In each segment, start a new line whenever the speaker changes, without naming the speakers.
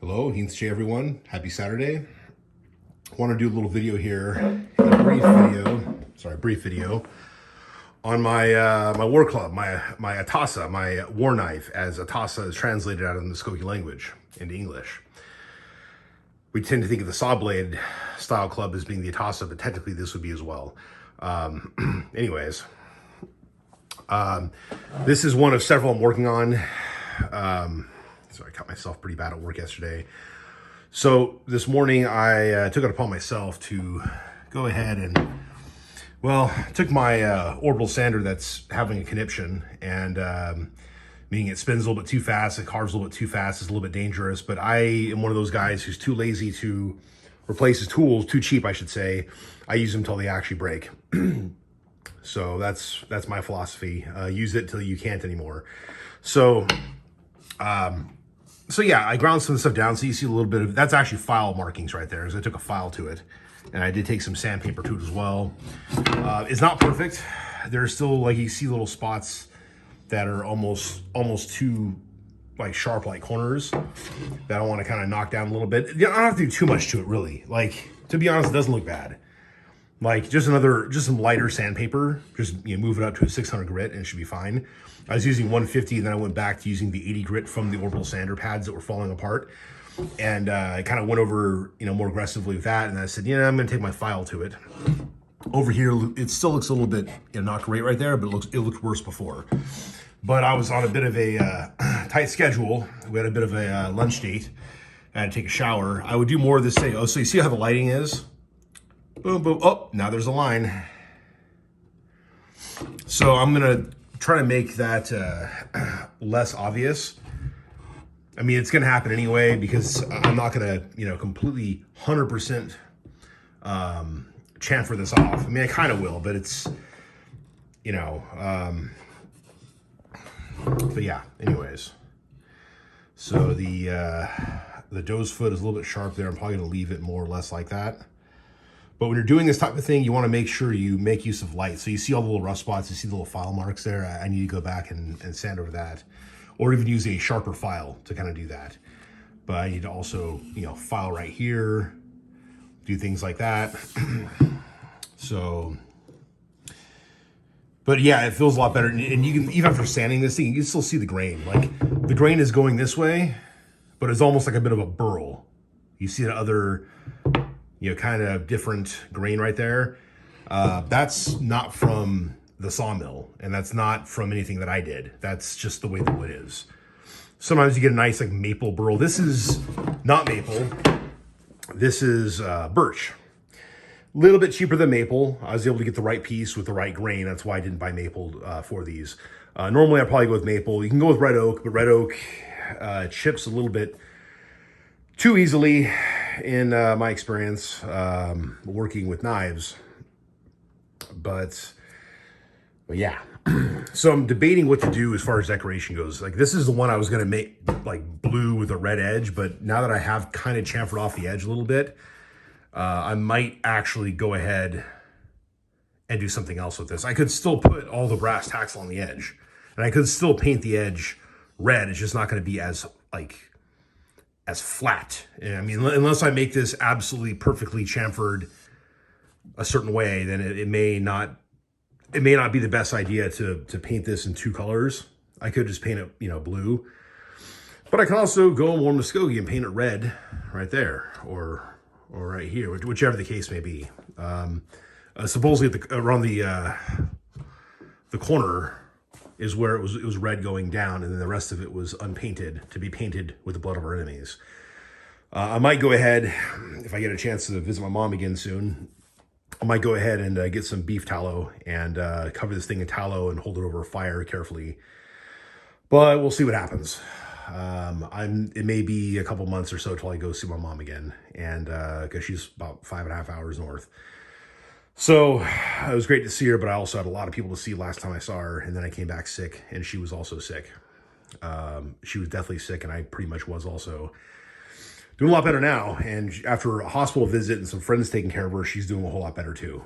Hello, Gunstock everyone. Happy Saturday. I want to do a little video here, a brief video on my my war club, my Atassa, my war knife, as Atassa is translated out of the Muskoka language into English. We tend to think of the saw blade style club as being the Atassa, but technically this would be as well. Anyways, this is one of several I'm working on. So I cut myself pretty bad at work yesterday. So this morning I took it upon myself to go ahead and, well, took my orbital sander that's having a conniption, and meaning it spins a little bit too fast, it carves a little bit too fast, it's a little bit dangerous, but I am one of those guys who's too lazy to replace his tools, too cheap I should say. I use them until they actually break. So that's my philosophy. Use it till you can't anymore. So yeah, I ground some stuff down, so you see a little bit of, that's actually file markings right there, so I took a file to it. And I did take some sandpaper to it as well. It's not perfect. There's still, like, you see little spots that are almost too, like, sharp, like corners that I want to kind of knock down a little bit. I don't have to do too much to it, really. Like, to be honest, it doesn't look bad. Like, just some lighter sandpaper, just, you know, move it up to a 600 grit and it should be fine. I was using 150 and then I went back to using the 80 grit from the orbital sander pads that were falling apart. And I kind of went over, you know, more aggressively with that. And I said, yeah, I'm going to take my file to it. Over here, it still looks a little bit, you know, not great right there, but it looked worse before. But I was on a bit of a tight schedule. We had a bit of a lunch date. I had to take a shower. I would do more of this thing. Oh, so you see how the lighting is? Boom, boom. Oh, now there's a line. So I'm going to try to make that less obvious. I mean, it's going to happen anyway, because I'm not going to, you know, completely 100% chamfer this off. I mean, I kind of will, but it's, you know, but yeah, anyways. So the doe's foot is a little bit sharp there. I'm probably going to leave it more or less like that. But when you're doing this type of thing, you want to make sure you make use of light. So you see all the little rough spots, you see the little file marks there. I need to go back and sand over that, or even use a sharper file to kind of do that. But I need to also, you know, file right here, do things like that. So, but yeah, it feels a lot better. And you can, even after sanding this thing, you can still see the grain. Like, the grain is going this way, but it's almost like a bit of a burl. You see the other, you know, kind of different grain right there. That's not from the sawmill, and that's not from anything that I did. That's just the way the wood is. Sometimes you get a nice, like, maple burl. This is not maple. This is birch. A little bit cheaper than maple. I was able to get the right piece with the right grain. That's why I didn't buy maple for these. Normally I'd probably go with maple. You can go with red oak, but red oak chips a little bit too easily in my experience working with knives. But yeah. So I'm debating what to do as far as decoration goes. Like, this is the one I was going to make, like, blue with a red edge, but now that I have kind of chamfered off the edge a little bit, I might actually go ahead and do something else with this. I could still put all the brass tacks on the edge, and I could still paint the edge red. It's just not going to be as, like, as flat. I mean, unless I make this absolutely perfectly chamfered a certain way, then it may not be the best idea to paint this in two colors. I could just paint it, you know, blue, but I can also go more Muskogee and paint it red right there, or right here, whichever the case may be. Supposedly around the corner is where it was red going down, and then the rest of it was unpainted, to be painted with the blood of our enemies. I might go ahead, if I get a chance to visit my mom again soon, I might go ahead and get some beef tallow and cover this thing in tallow and hold it over a fire carefully. But we'll see what happens. It may be a couple months or so till I go see my mom again, and because she's about 5.5 hours north. So it was great to see her, but I also had a lot of people to see last time I saw her, and then I came back sick, and she was also sick. She was definitely sick, and I pretty much was also. Doing a lot better now, and after a hospital visit and some friends taking care of her, she's doing a whole lot better too.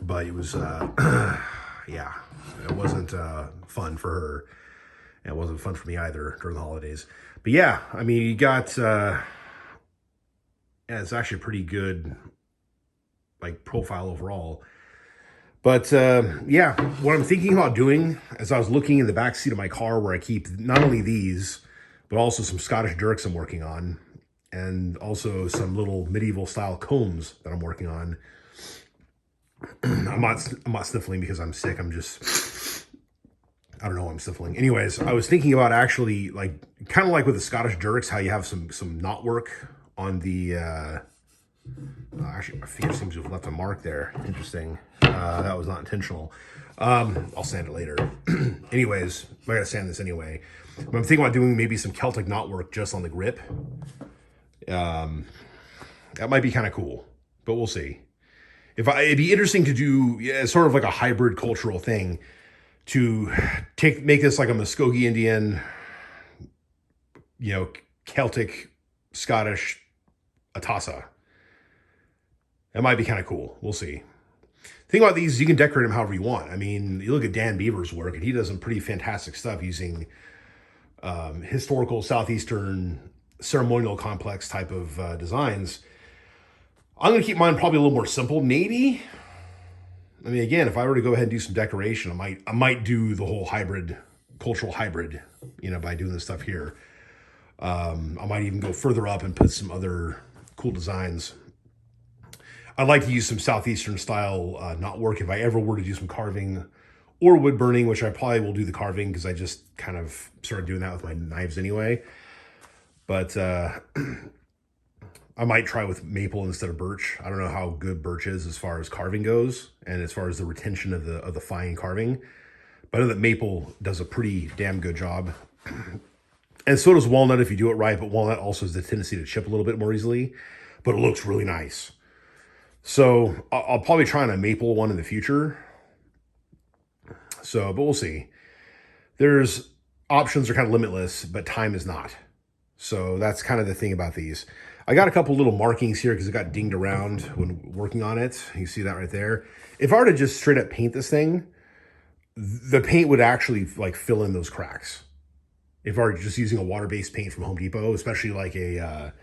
But it was, yeah, it wasn't fun for her. It wasn't fun for me either during the holidays. But yeah, I mean, you got, yeah, it's actually a pretty good, like, profile overall. But yeah, what I'm thinking about doing, as I was looking in the back seat of my car where I keep not only these, but also some Scottish dirks I'm working on, and also some little medieval style combs that I'm working on. I'm not sniffling because I'm sick. I'm just, I don't know why I'm sniffling. Anyways, I was thinking about actually, like, kind of like with the Scottish dirks, how you have some knot work on the, actually, my finger seems to have left a mark there. Interesting. That was not intentional. I'll sand it later. Anyways, I gotta sand this anyway. But I'm thinking about doing maybe some Celtic knot work just on the grip. That might be kind of cool, but we'll see. It'd be interesting to do, yeah, sort of like a hybrid cultural thing to make this like a Muskogee Indian, you know, Celtic, Scottish Atassa. That might be kind of cool. We'll see. The thing about these, you can decorate them however you want. I mean, you look at Dan Beaver's work, and he does some pretty fantastic stuff using historical Southeastern ceremonial complex type of designs. I'm going to keep mine probably a little more simple, maybe. I mean, again, if I were to go ahead and do some decoration, I might do the whole hybrid, cultural hybrid, you know, by doing this stuff here. I might even go further up and put some other cool designs. I'd like to use some Southeastern style knot work if I ever were to do some carving or wood burning, which I probably will do the carving because I just kind of started doing that with my knives anyway. But I might try with maple instead of birch. I don't know how good birch is as far as carving goes and as far as the retention of the fine carving. But I know that maple does a pretty damn good job. And so does walnut if you do it right, but walnut also has the tendency to chip a little bit more easily, but it looks really nice. So I'll probably try on a maple one in the future. So, but we'll see. There's options are kind of limitless, but time is not. So that's kind of the thing about these. I got a couple little markings here because it got dinged around when working on it. You see that right there. If I were to just straight up paint this thing, the paint would actually like fill in those cracks. If I were just using a water-based paint from Home Depot, especially like a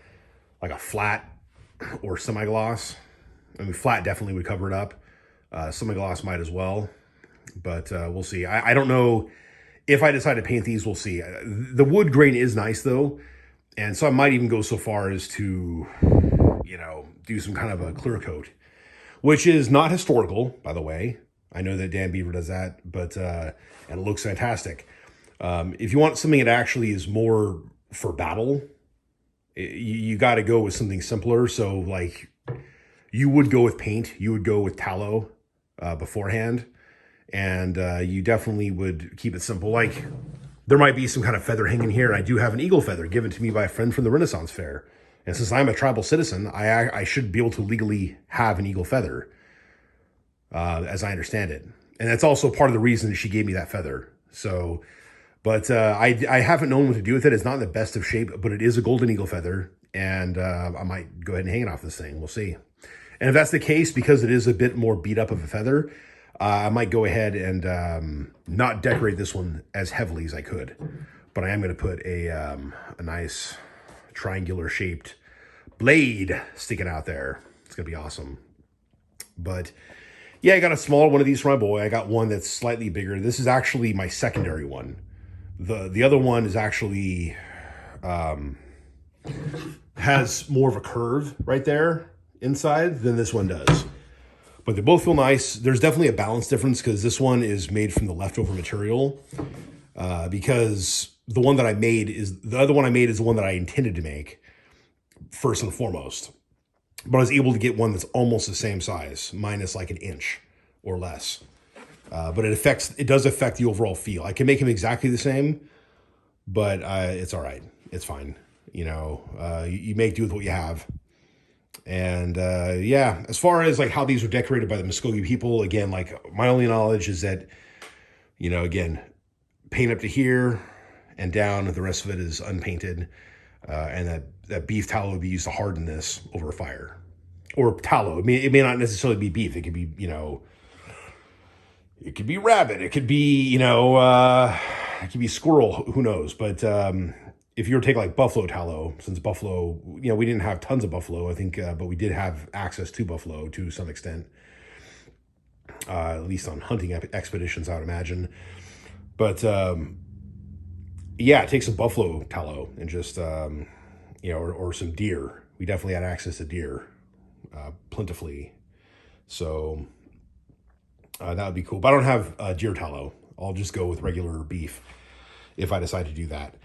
flat or semi-gloss. I mean, flat definitely would cover it up. Semi-gloss might as well, but we'll see. I don't know if I decide to paint these. We'll see. The wood grain is nice though. And so I might even go so far as to, you know, do some kind of a clear coat, which is not historical, by the way. I know that Dan Beaver does that, but, and it looks fantastic. If you want something that actually is more for battle, you got to go with something simpler. So like you would go with paint, you would go with tallow beforehand, and you definitely would keep it simple. Like, there might be some kind of feather hanging here. I do have an eagle feather given to me by a friend from the Renaissance Fair. And since I'm a tribal citizen, I should be able to legally have an eagle feather, as I understand it. And that's also part of the reason that she gave me that feather. So, but I haven't known what to do with it. It's not in the best of shape, but it is a golden eagle feather. And I might go ahead and hang it off this thing. We'll see. And if that's the case, because it is a bit more beat up of a feather, I might go ahead and not decorate this one as heavily as I could, but I am going to put a nice triangular shaped blade sticking out there. It's going to be awesome. But yeah, I got a smaller one of these for my boy. I got one that's slightly bigger. This is actually my secondary one. The other one is actually has more of a curve right there inside than this one does. But they both feel nice. There's definitely a balance difference because this one is made from the leftover material. Because the one that I made is, the other one I made is the one that I intended to make first and foremost. But I was able to get one that's almost the same size, minus like an inch or less. But it does affect the overall feel. I can make them exactly the same, but it's all right. It's fine. You know, you make do with what you have. And yeah, as far as like how these were decorated by the Muskogee people, again, like my only knowledge is that, you know, again, paint up to here and down, the rest of it is unpainted. And that beef tallow would be used to harden this over a fire. Or tallow. I mean, it may not necessarily be beef. It could be, you know, it could be rabbit. It could be, you know, it could be squirrel, who knows? But if you were to take like buffalo tallow, since buffalo, we didn't have tons of buffalo, I think, but we did have access to buffalo to some extent, at least on hunting expeditions, I would imagine. But yeah, take some buffalo tallow and just, or some deer. We definitely had access to deer plentifully. So that would be cool. But I don't have deer tallow. I'll just go with regular beef if I decide to do that.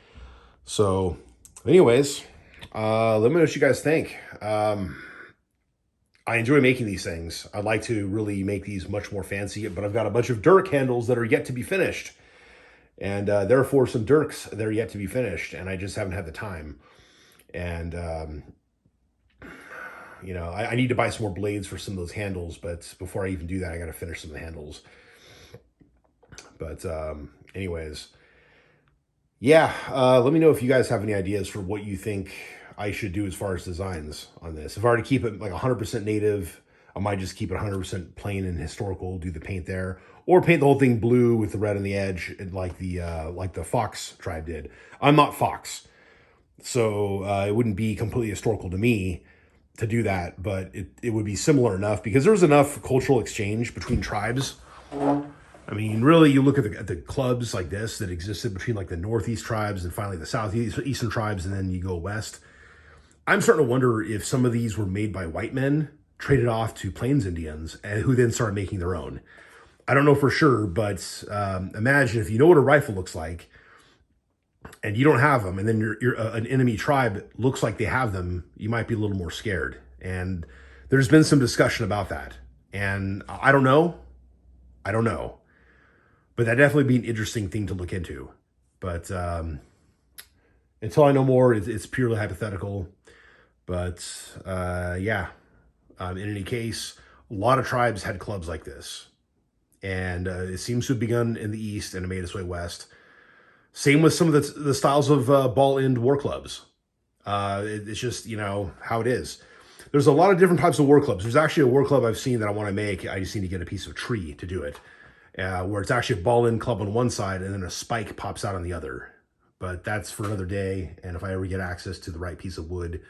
So anyways, let me know what you guys think. I enjoy making these things. I'd like to really make these much more fancy, but I've got a bunch of dirk handles that are yet to be finished. And therefore some dirks that are yet to be finished. And I just haven't had the time. And, I need to buy some more blades for some of those handles. But before I even do that, I got to finish some of the handles. But anyways, yeah, let me know if you guys have any ideas for what you think I should do as far as designs on this. If I were to keep it like 100% native, I might just keep it 100% plain and historical, do the paint there, or paint the whole thing blue with the red on the edge, like the Fox tribe did. I'm not Fox, so it wouldn't be completely historical to me to do that, but it would be similar enough because there was enough cultural exchange between tribes. I mean, really, you look at the clubs like this that existed between like the Northeast tribes and finally the Southeastern tribes, and then you go west. I'm starting to wonder if some of these were made by white men, traded off to Plains Indians, and who then started making their own. I don't know for sure, but imagine if you know what a rifle looks like, and you don't have them, and then you're an enemy tribe looks like they have them, you might be a little more scared. And there's been some discussion about that, and I don't know. But that'd definitely be an interesting thing to look into. But until I know more, it's purely hypothetical. But yeah, in any case, a lot of tribes had clubs like this. And it seems to have begun in the East and it made its way west. Same with some of the styles of ball-end war clubs. It's just, how it is. There's a lot of different types of war clubs. There's actually a war club I've seen that I want to make. I just need to get a piece of tree to do it. Where it's actually a ball-end club on one side and then a spike pops out on the other. But that's for another day. And if I ever get access to the right piece of wood,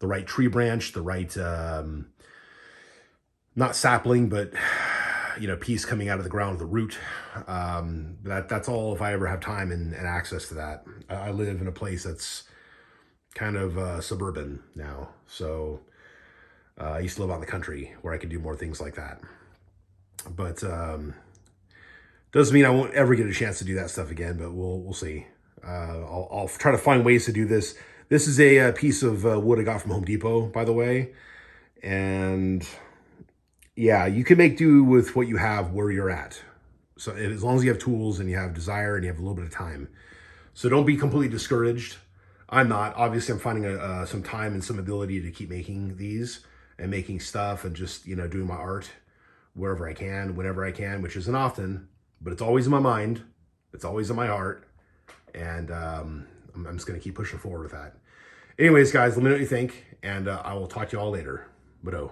the right tree branch, the right, not sapling, but, piece coming out of the ground, the root. That's all if I ever have time and access to that. I live in a place that's kind of suburban now. So I used to live out in the country where I could do more things like that. But doesn't mean I won't ever get a chance to do that stuff again, but we'll see. I'll try to find ways to do this. This is a piece of wood I got from Home Depot, by the way. And yeah, you can make do with what you have where you're at. So as long as you have tools and you have desire and you have a little bit of time. So don't be completely discouraged. I'm not. Obviously, I'm finding some time and some ability to keep making these and making stuff and just, doing my art wherever I can, whenever I can, which isn't often. But it's always in my mind. It's always in my heart. And I'm just going to keep pushing forward with that. Anyways, guys, let me know what you think. And I will talk to you all later. But